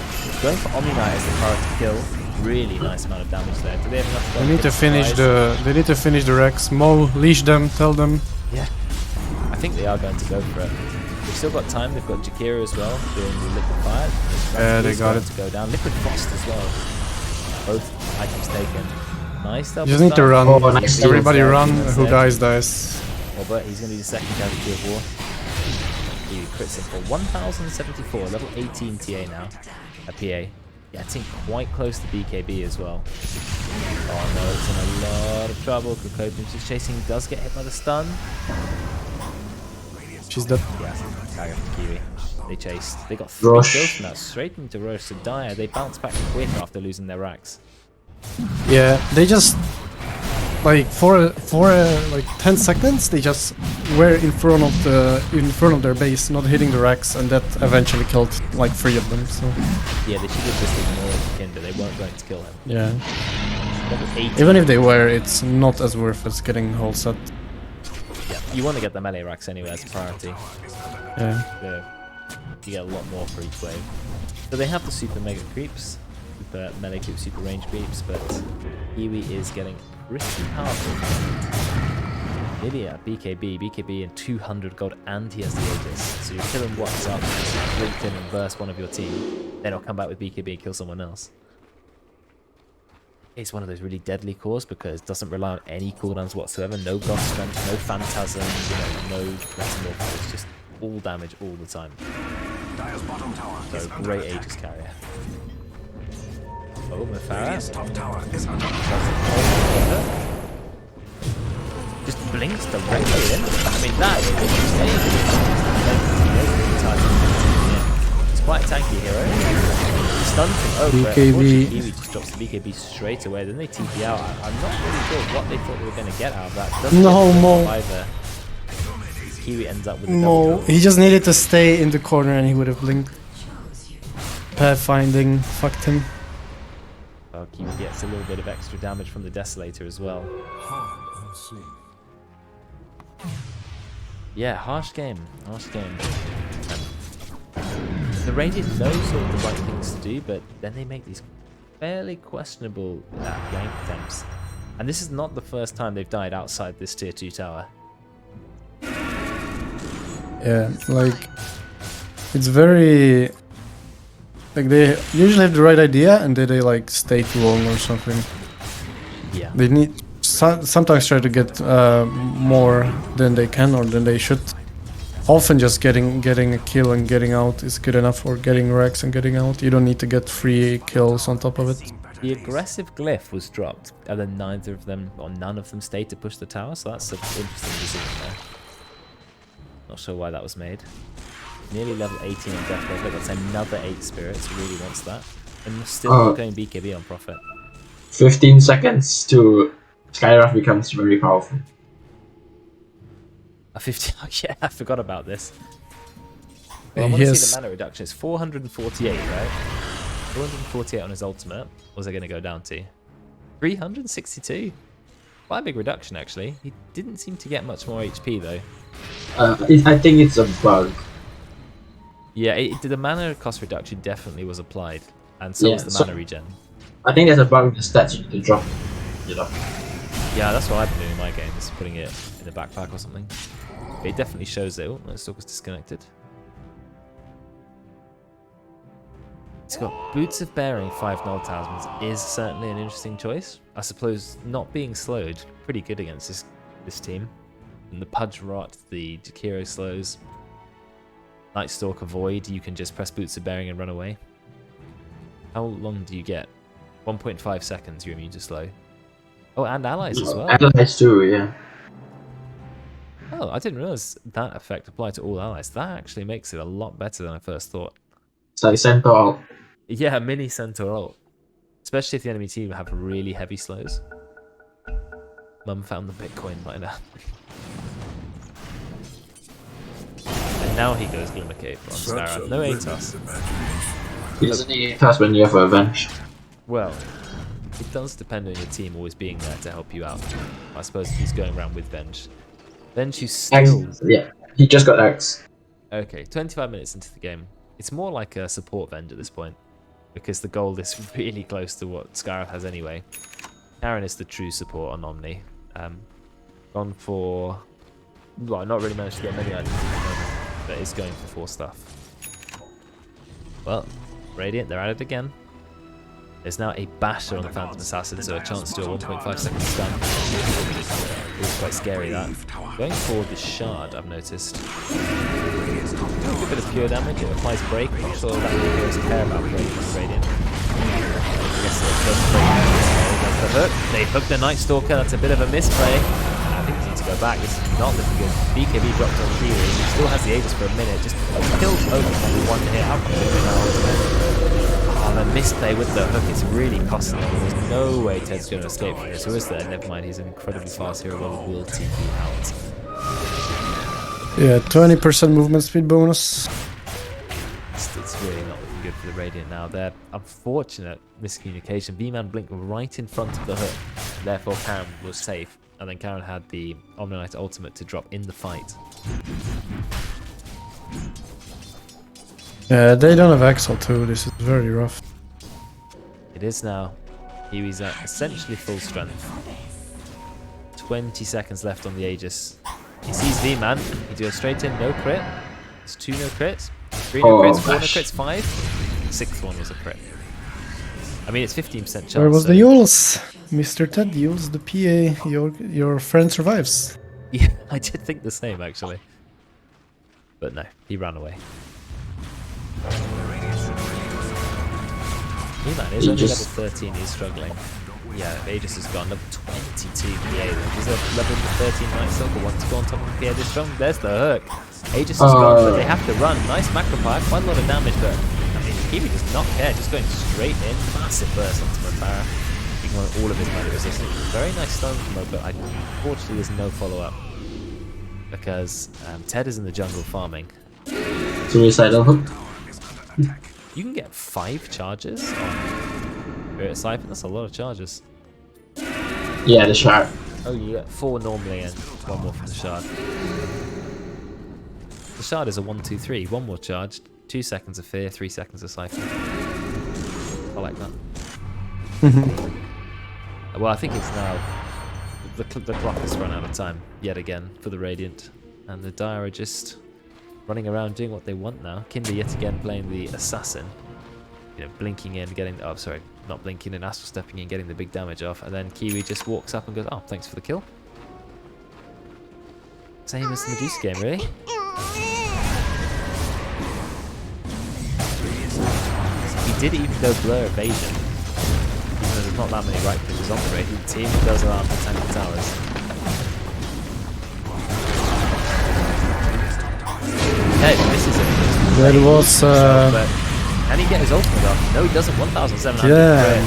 Going for Omni Knight as the priority kill. Really nice amount of damage there. Do they have enough? They need to finish the. They need to finish the Rex. Mo, leash them. Tell them. Yeah, I think they are going to go for it. They've still got time. They've got Jakira as well doing the Liquid Fire. Yeah, they got it. To go down. Liquid Frost as well. Both items taken. Nice. You just need to run. Oh, nice. Everybody run. Who dies? dies. Well, but he's going to be the second casualty of war. He crits him for 1074, level 18 TA now. A PA. Getting quite close to BKB as well. Oh no, it's in a lot of trouble. Kokopim's just chasing, does get hit by the stun. She's dead. Yeah, carry off the Kiwi. They chased. They got 3 Rosh. kills from that, straight into Rosh. So Dire, they bounced back quick after losing their racks. Yeah, they just like for like 10 seconds they just were in front of their base, not hitting the racks, and that eventually killed like 3 of them. So Yeah, they should have just ignored Kinder. They weren't going to kill him. yeah, Level 18. even if they were, it's not as worth as getting whole set. Yeah, you want to get the melee racks anyway as a priority. Yeah. You get a lot more for each wave. So they have the super mega creeps, super melee creeps, super range creeps, but Kiwi is getting pretty powerful. Lydia, BKB and 200 gold, and he has the Aegis. So you're killing what's up, just blink in and burst one of your team, then he'll come back with BKB and kill someone else. It's one of those really deadly cores because it doesn't rely on any cooldowns whatsoever, no Ghost Strength, no Phantasm, no Metamorph, it's just all damage all the time. So great Aegis carrier. Oh, Mefara. Just blinks directly in. I mean, that is it's quite a tanky hero. Stunned from over. BKB. Kiwi just drops the BKB straight away. Then they TP out. I'm not really sure what they thought they were going to get out of that. Doesn't No, get Mo. either. Kiwi ends up with a No, double kill. he just needed to stay in the corner and he would have blinked. Pathfinding fucked him. Well, Kiwi gets a little bit of extra damage from the Desolator as well. Yeah, harsh game. The Radiant know sort of the right things to do, but then they make these fairly questionable gank attempts. And this is not the first time they've died outside this tier 2 tower. Yeah, like it's very like they usually have the right idea and then they like stay too long or something. Yeah. They need sometimes try to get more than they can or than they should. Often just getting a kill and getting out is good enough, or getting Rex and getting out. You don't need to get 3 kills on top of it. The aggressive glyph was dropped, and then neither of them or none of them stayed to push the tower, so that's an interesting decision there. Not sure why that was made. Nearly level 18 on Death Profit. That's another 8 spirits. Really wants that. And still not going BKB on Profit. 15 seconds to Skywrath becomes very powerful. A 50. Oh, yeah, I forgot about this. Well, I He want to see has the mana reduction. It's 448, right? 448 on his ultimate. What's it going to go down to? 362? Quite a big reduction, actually. He didn't seem to get much more HP, though. I think it's a bug. Yeah, the mana cost reduction definitely was applied. And so was the mana regen. I think there's a bug in the stats you need to drop. You know. Yeah, that's what I've been doing in my game, is putting it in the backpack or something. It definitely shows it. Oh, my stalker's disconnected. It's got Boots of Bearing, 5 Null Talismans is certainly an interesting choice. I suppose not being slowed, pretty good against this team. And the Pudge Rot, the Jakiro slows. Night Stalker Void, you can just press Boots of Bearing and run away. How long do you get? 1.5 seconds you're immune to slow. Oh, and allies as well. Allies too, yeah. Oh, I didn't realize that effect applied to all allies. That actually makes it a lot better than I first thought. It's like Centaur. Yeah, mini Centaur ult. Especially if the enemy team have really heavy slows. Mum found the Bitcoin miner. And now he goes Glimmercape on Scarab. No ATOS. Isn't he ATOS when you have Avenge? Well, it does depend on your team always being there to help you out. I suppose he's going around with Venge. Venge, you still... Yeah, he just got X. Okay, 25 minutes into the game. It's more like a support Venge at this point, because the gold is really close to what Scarab has anyway. Karen is the true support on Omni. Gone for... Well, not really managed to get many items at the moment, but is going for 4 stuff. Well, Radiant, they're at it again. There's now a basher on the Phantom Assassin, so a chance to do a 1.5 second stun. It's quite scary, that. Going for the Shard, I've noticed. A bit of pure damage, it applies break. I'm not sure that really heroes care about break on Radiant. I guess that's the hook. They hook the Night Stalker, that's a bit of a misplay. I think he needs to go back, this is not looking good. BKB dropped on Kiwi, he still has the Aegis for a minute, just killed over one hit. How come they're now? Oh, the misplay with the hook is really costing him. There's no way Ted's going to escape from this. Or is there? Never mind, he's an incredibly fast hero that will TP out. Yeah, 20% movement speed bonus. It's really not looking good for the Radiant now. Their unfortunate miscommunication. V-Man blinked right in front of the hook. Therefore, Karen was safe. And then Karen had the Omni-Knight ultimate to drop in the fight. Yeah, they don't have Axel too. This is very rough. It is now. Kiwi's at essentially full strength. 20 seconds left on the Aegis. He sees V-Man. He goes straight in. No crit. It's 2 no crits. 3 no crits. 4 no crits. 5. 6th one was a crit. I mean, it's 15% chance. Where was the Yules? Mr. Ted Yules, the PA. Your friend survives. Yeah, I did think the same actually. But no, he ran away. V-Man is only level 13, he's struggling. Yeah, Aegis has gone level 22 PA. There's a level 13 Night Stalker wants to go on top of PA this strong. There's the hook. Aegis has gone, but they have to run. Nice macro fire, quite a lot of damage, but I mean, Kiwi does not care, just going straight in. Massive burst onto Mopara. Ignoring all of his mana resistance. Very nice stun from Mo, but unfortunately there's no follow-up. Because Ted is in the jungle farming. Suicidal hook. You can get 5 charges on Spirit Siphon, that's a lot of charges. Yeah, the Shard. Oh, you get 4 normally and 1 more from the Shard. The Shard is a 1, 2, 3. 1 more charge, 2 seconds of Fear, 3 seconds of Siphon. I like that. Well, I think it's now... The clock has run out of time, yet again, for the Radiant. And the Dire are just running around doing what they want now. Kinder yet again playing the Assassin. You know, blinking in, getting... Oh, sorry, not blinking in, Astral Stepping in, getting the big damage off. And then Kiwi just walks up and goes, oh, thanks for the kill. Same as the Medusa game, really. He did even go Blur Evasion. Even though there's not that many right clickers on the Radiant team, he goes around the tank towers. Yeah, this is it. That was But can he get his ultimate off? No, he doesn't. 1,700 Yeah. crit.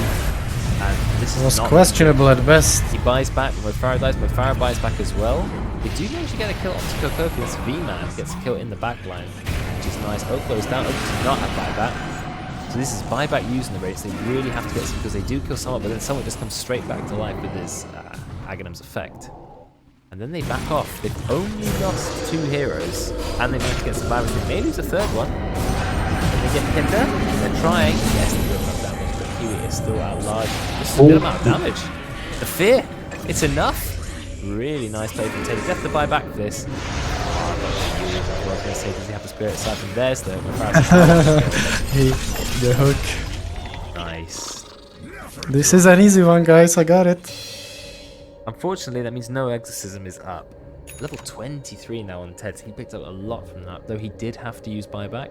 And this is was not questionable at best. He buys back, and Mofara dies, Mofara buys back as well. They do manage to get a kill onto Kokopian's V-Man, gets a kill in the back line, which is nice. Oak goes down, Oak does not have buyback. So this is buyback used in the race. They really have to get some, because they do kill someone, but then someone just comes straight back to life with his Aghanim's effect. And then they back off. They've only lost 2 heroes, and they managed to get some buyback. They may lose a 3rd one. And they get Kinder. They're trying. Yes, they do enough damage, but Kiwi is still out large. Just a good amount of damage. The fear. It's enough. Really nice play from Teddy. They have to buy back for this. I was going to say, does he have the spirit side from theirs though? Hey, the hook. Nice. This is an easy one, guys. I got it. Unfortunately, that means no exorcism is up. Level 23 now on Ted. He picked up a lot from that, though he did have to use buyback.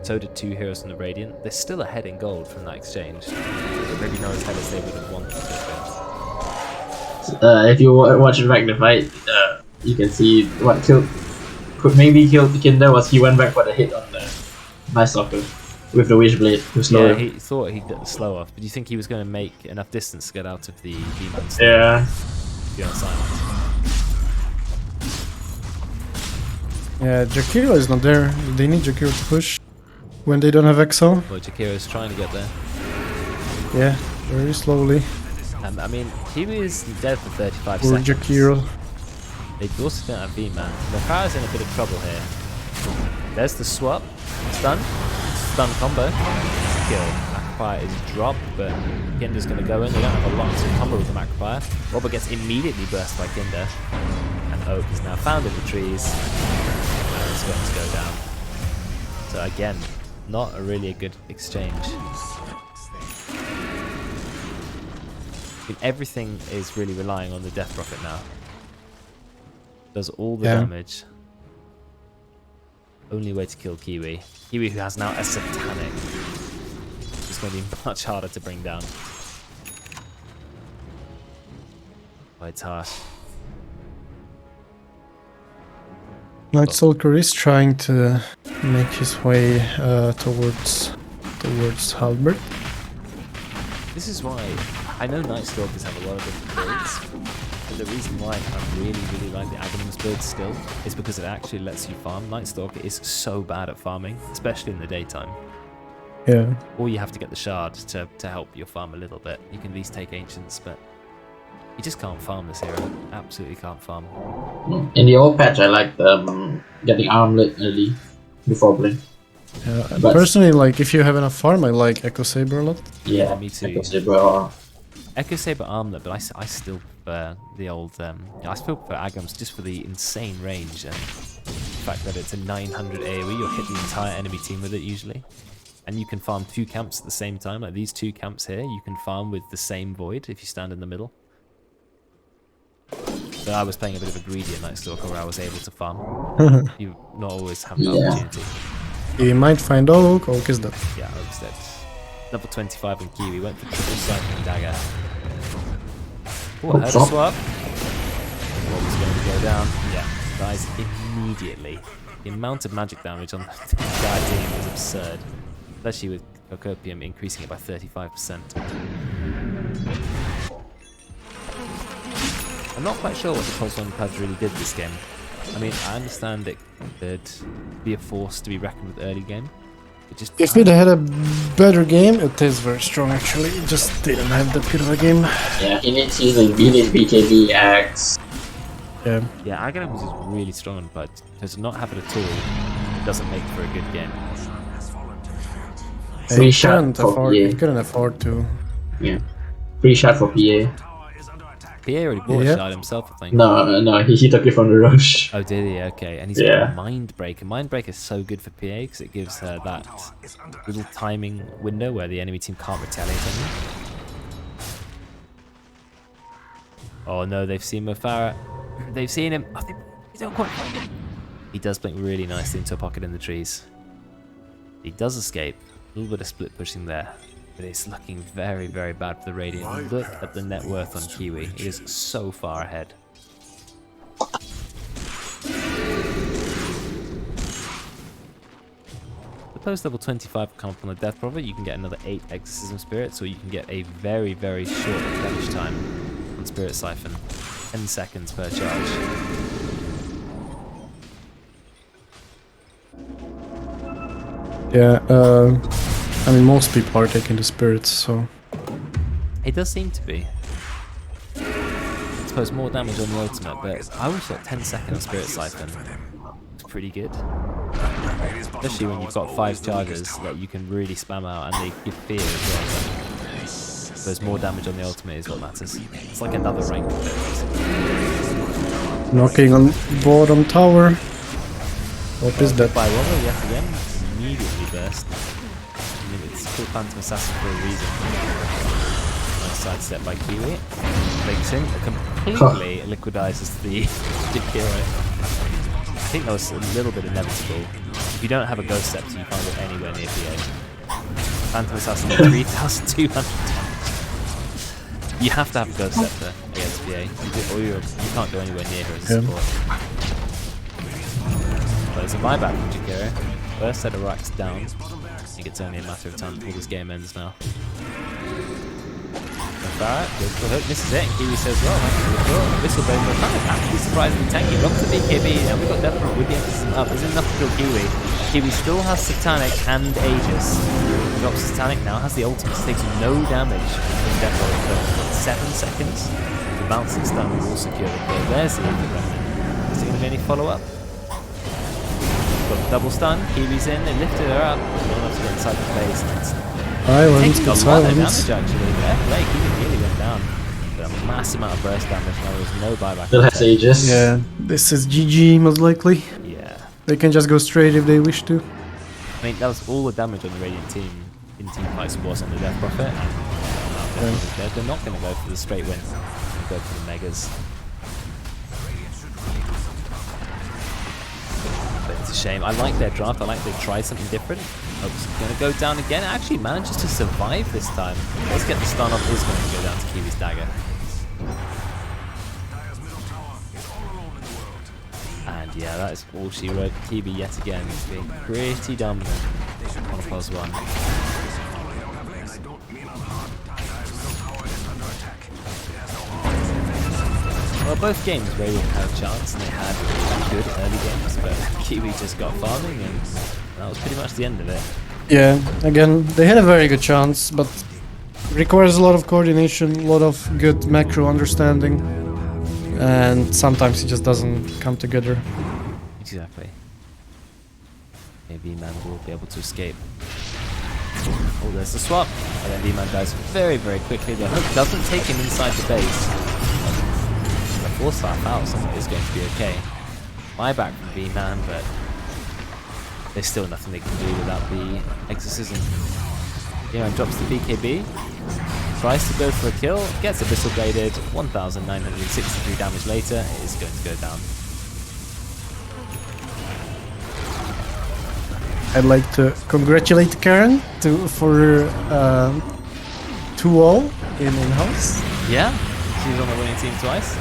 So did 2 heroes from the Radiant. They're still ahead in gold from that exchange. But maybe not as high as they would have wanted to have been. If you watch back the fight, you can see what could maybe kill Kinder was he went back for the hit on the Night Stalker with the Wishblade to slow Yeah, him. he thought he'd get the slow off, but do you think he was going to make enough distance to get out of the V-Man? Yeah. Be on silence. Yeah, Jakiro is not there. They need Jakiro to push when they don't have Exo. Well, Jakiro's trying to get there. Yeah, very slowly. I mean, Kiwi is dead for 35 Poor seconds. Jakiro. They also don't have V-Man. Mofara's in a bit of trouble here. There's the swap. Stun. Stun combo. Kill. Macropire is dropped, but Kinder's going to go in. They don't have a lot to combo with the Macropire. Robert gets immediately burst by Kinder. And Oak is now found in the trees. And it's going to go down. So again, not a really good exchange. I mean, everything is really relying on the Death Prophet now. Does all the damage. Only way to kill Kiwi. Kiwi, who has now a Satanic. It's going to be much harder to bring down. Oh, it's harsh. Night Stalker is trying to make his way towards Halbert. This is why I know Night Stalkers have a lot of different builds, but the reason why I really like the Aghanim's build still is because it actually lets you farm. Night Stalker is so bad at farming, especially in the daytime. Yeah. Or you have to get the shard to help your farm a little bit. You can at least take Ancients, but you just can't farm this hero. Absolutely can't farm. In the old patch, I liked getting armlet early before blink. Yeah, But- personally, like if you have enough farm, I like Echo Saber a lot. Yeah, me too. Echo Saber or Echo Saber Armlet, but I still prefer the old. I still prefer Agams just for the insane range and the fact that it's a 900 AoE. You'll hit the entire enemy team with it usually, and you can farm 2 camps at the same time. Like these 2 camps here, you can farm with the same void if you stand in the middle. But I was playing a bit of a greedier Night Stalker where I was able to farm. You not always have the opportunity. You might find Oak. Oak is dead. Yeah, Oak's dead. Level 25 in Kiwi went for triple siphon dagger. Oh, I heard a drop. swap. What was going to go down? Yeah, dies immediately. The amount of magic damage on the entire team is absurd, especially with Kokopium increasing it by 35%. I'm not quite sure what the Pulse 1 pads really did this game. I mean, I understand it could be a force to be reckoned with early game. It just If it had a better game, it is very strong actually. It just didn't have that good of a game. yeah, he needs BKB Axe. Yeah. Yeah, Aghanim was just really strong, but to not have it at all doesn't make for a good game. Free shot for PA. He couldn't afford to. Yeah, free shot for PA. PA already bought Yeah. a shard himself, I think. No, he took it from the rush. Oh, did he? Okay, and he's Yeah. got Mind Breaker. Mind Breaker is so good for PA because it gives her that little timing window where the enemy team can't retaliate on you. Oh no, they've seen Mofara. They've seen him. Oh, they don't quite find him. He does blink really nicely into a pocket in the trees. He does escape. A little bit of split pushing there. But it's looking very, very bad for the Radiant. Look at the net worth on Kiwi. It is so far ahead. post level 25 come up on the Death Prophet, you can get another 8 Exorcism Spirits, or you can get a very, very short damage time on Spirit Siphon. 10 seconds per charge. Yeah, I mean, most people are taking the spirits, so... It does seem to be. I suppose more damage on the ultimate, but I always thought 10 seconds on Spirit Siphon is pretty good. Especially when you've got 5 charges that you can really spam out and they give fear as well. There's more damage on the ultimate is what matters. It's like another rank. Knocking on bottom tower. What is that? By Robber yet again, immediately burst. I mean, it's called Phantom Assassin for a reason. Nice sidestep by Kiwi. Makes him completely liquidizes the DekaiT. I think that was a little bit inevitable. If you don't have a Ghost Scepter, you can't go anywhere near PA. Phantom Assassin at 3,200. You have to have a Ghost Scepter against PA, or you can't go anywhere near her as a support. But there's a buyback from Jakiro. First set of racks down. I think it's only a matter of time before this game ends now. Barrett goes for the hook, misses it. Kiwi says, well, Whistle Blade for kind of actually surprisingly tanky. Rocks the BKB, and we've got Deathrow with the emphasis up. There's enough to kill Kiwi. Kiwi still has Satanic and Aegis. Drops Satanic now, has the ultimate, takes no damage from Deathrow for 7 seconds. The bouncing stun will secure the kill. There's the Infinite Remnant. Is there going to be any follow-up? Got a double stun, Kiwi's in, they lifted her up. Well enough to get inside the face. Silence, Taking good a lot of silence. damage actually. Fair play, Kiwi really went down. But a mass amount of burst damage, now there's no buyback. Still has Aegis. Yeah, this is GG most likely. Yeah. They can just go straight if they wish to. I mean, that was all the damage on the Radiant team in team fights was on the Death Prophet. And they're not going to go for the straight win. They'll go for the Megas. But it's a shame. I like their draft. I like they tried something different. Hope's going to go down again. It actually manages to survive this time. Let's get the stun off. Is going to go down to Kiwi's dagger. And yeah, that is all she wrote. Kiwi yet again being pretty dominant on +1. Well, both games Radiant had a chance and they had good early games, but Kiwi just got farming and that was pretty much the end of it. Yeah, again, they had a very good chance, but requires a lot of coordination, a lot of good macro understanding, and sometimes it just doesn't come together. Exactly. Maybe V-Man will be able to escape. Oh, there's the swap, and then V-Man dies very, very quickly. The hook doesn't take him inside the base. The force staff out, so it's going to be okay. Buyback from V-Man, but there's still nothing they can do without the exorcism. Yeah, and drops the BKB. Tries to go for a kill, gets Abyssal Bladed, 1,963 damage later, it is going to go down. I'd like to congratulate Karen for her 2-0 in Inhouse. Yeah, she's on the winning team twice.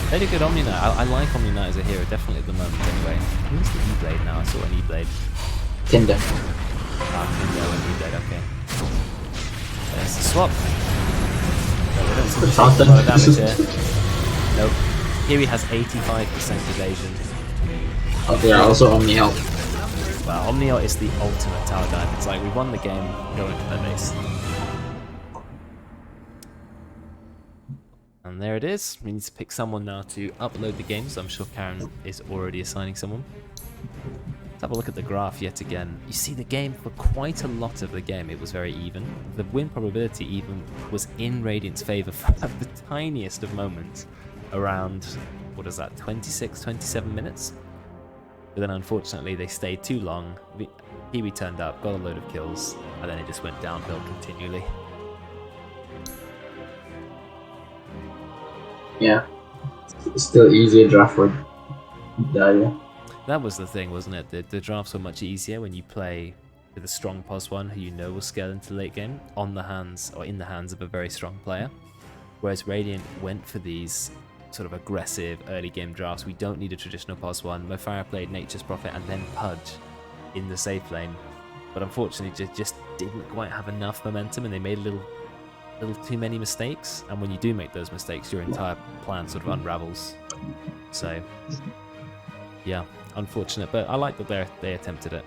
Very good Omni Knight. I like Omni Knight as a hero, definitely at the moment anyway. Who's the E-Blade now? I saw an E-Blade. Tinder. Ah, Tinder, an E-Blade, okay. There's the swap. No, we don't seem to take a lot of damage here. Nope. Kiwi has 85% evasion. Oh, yeah, also Omni Help. Well, Omniot is the ultimate tower dive. It's like, we won the game, go into their base. And there it is. We need to pick someone now to upload the game, so I'm sure Karen is already assigning someone. Let's have a look at the graph yet again. You see the game, for quite a lot of the game, it was very even. The win probability even was in Radiant's favor for the tiniest of moments. Around, what is that, 26, 27 minutes? But then unfortunately they stayed too long. Kiwi turned up, got a load of kills, and then it just went downhill continually. Yeah. It's still easier draft for Dahlia. That was the thing, wasn't it? The drafts were much easier when you play with a strong +1 who you know will scale into late game on the hands or in the hands of a very strong player. Whereas Radiant went for these sort of aggressive early game drafts. We don't need a traditional +1. Mofara played Nature's Prophet and then Pudge. in the safe lane, but unfortunately just didn't quite have enough momentum, and they made a little too many mistakes. And when you do make those mistakes, your entire plan sort of unravels. So yeah, unfortunate, but I like that they attempted it.